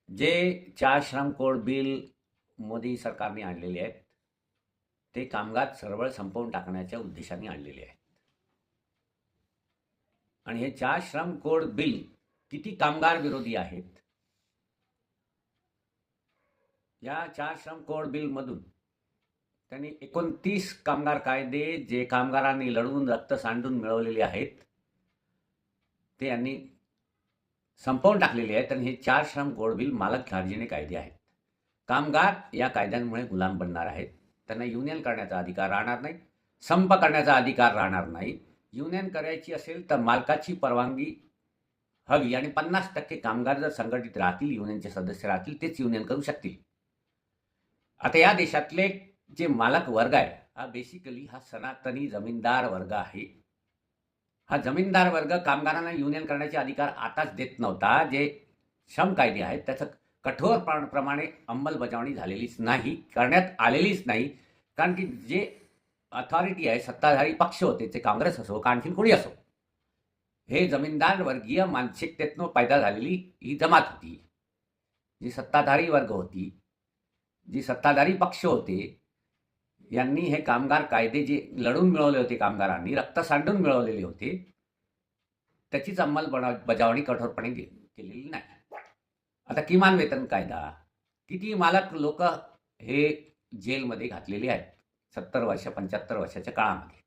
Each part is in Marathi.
जे 4 श्रम कोड बिल मोदी सरकारने आणलेले आहेत, ते कामगार चळवळ संपवून टाकण्याच्या उद्देशाने आणलेले आहेत. आणि हे 4 श्रम कोड बिल किती कामगार विरोधी आहेत? या 4 श्रम कोड बिलमधून त्यांनी 29 कामगार कायदे जे कामगारांनी लढवून रक्त सांडून मिळवलेले आहेत, ते यांनी संपवून टाकलेले आहेत. आणि हे 4 श्रम कोड बिल मालक खार्जीने कायदे आहेत. कामगार या कायद्यांमुळे गुलाम बनणार आहेत. त्यांना युनियन करण्याचा अधिकार राहणार नाही, संप करण्याचा अधिकार राहणार नाही. युनियन करायची असेल तर मालकाची परवानगी हवी आणि 50% कामगार जर संघटित राहतील, युनियनचे सदस्य राहतील, तेच युनियन करू शकतील. आता या देशातले जे मालक वर्ग आहे, हा बेसिकली हा सनातनी जमीनदार वर्ग आहे. हा जमीनदार वर्ग कामगारांना युनियन करण्याचे अधिकार आताच देत नव्हता. जे श्रम कायदे आहेत त्याचं कठोर प्रमाणे अंमलबजावणी झालेलीच नाही, करण्यात आलेलीच नाही. कारण की जे अथॉरिटी आहे, सत्ताधारी पक्ष होते, ते काँग्रेस असो का आणखीन कोणी असो, हे जमीनदार वर्गीय मानसिकतेतनं पैदा झालेली ही जमात होती. जी सत्ताधारी वर्ग होती, जी सत्ताधारी पक्ष होते, यांनी हे कामगार कायदे जे लढून मिळवले होते, कामगारांनी रक्त सांडून मिळवलेले होते, त्याचीच अंमलबजावणी कठोरपणे केलेली नाही. आता किमान वेतन कायदा, किती मालक लोक हे जेलमध्ये घातलेले आहेत 70 वर्ष 75 वर्षाच्या काळामध्ये.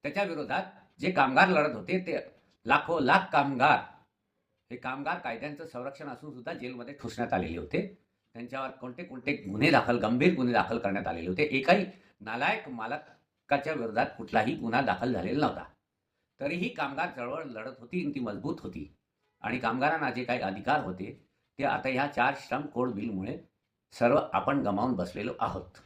त्याच्या विरोधात जे कामगार लढत होते, ते लाख कामगार हे कामगार कायद्यांचं संरक्षण असून सुद्धा जेलमध्ये ठोसण्यात आलेले होते. त्यांच्यावर कोणते कोणते गंभीर गुन्हे दाखल करण्यात आलेले होते. एकाही नालायक मालकाच्या विरोधात कुठलाही गुन्हा दाखल झालेला नव्हता. तरीही कामगार चळवळ लढत होती आणि ती मजबूत होती. आणि कामगारांना जे काही अधिकार होते, ते आता ह्या 4 श्रम कोड बिलमुळे सर्व आपण गमावून बसलेलो आहोत.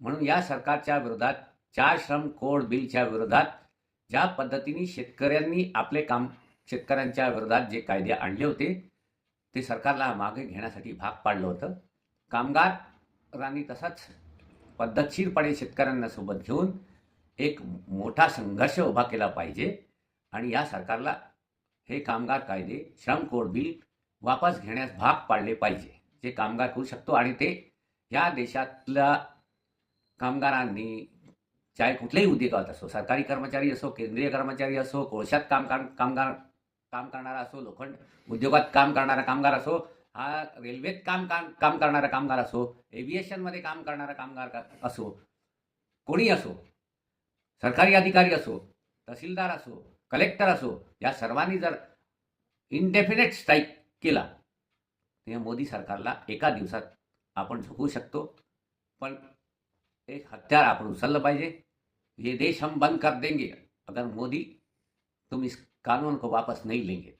म्हणून या सरकारच्या विरोधात, 4 श्रम कोड बिलच्या विरोधात, ज्या पद्धतीने शेतकऱ्यांच्या विरोधात जे कायदे आणले होते, ते सरकारला मागे घेण्यासाठी भाग पाडलं होतं. कामगारांनी तसाच पद्धतशीरपणे शेतकऱ्यांना सोबत घेऊन एक मोठा संघर्ष उभा केला पाहिजे. आणि या सरकारला हे कामगार कायदे, श्रम कोड बिल वापस घेण्यास भाग पाडले पाहिजे, जे कामगार करू शकतो. आणि ते या देशातल्या कामगारांनी, चाहे कुठल्याही उद्योगात असो, सरकारी कर्मचारी असो, केंद्रीय कर्मचारी असो, कोळशात काम करणारा असो, लोखंड उद्योगात काम करणारा कामगार असो, हा रेल्वेत काम करणारा कामगार असो, एव्हिएशनमध्ये काम करणारा कामगार असो, कोणी असो, सरकारी अधिकारी असो, तहसीलदार असो, कलेक्टर असो, या सर्वांनी जर इनडेफिनेट स्ट्राईक केला, तेव्हा मोदी सरकारला एका दिवसात आपण झोपवू शकतो. पण एक हत्यार आपण उचललं पाहिजे. ये देश हम बंद कर देंगे अगर मोदी तुम इस कानून को वापस नहीं लेंगे.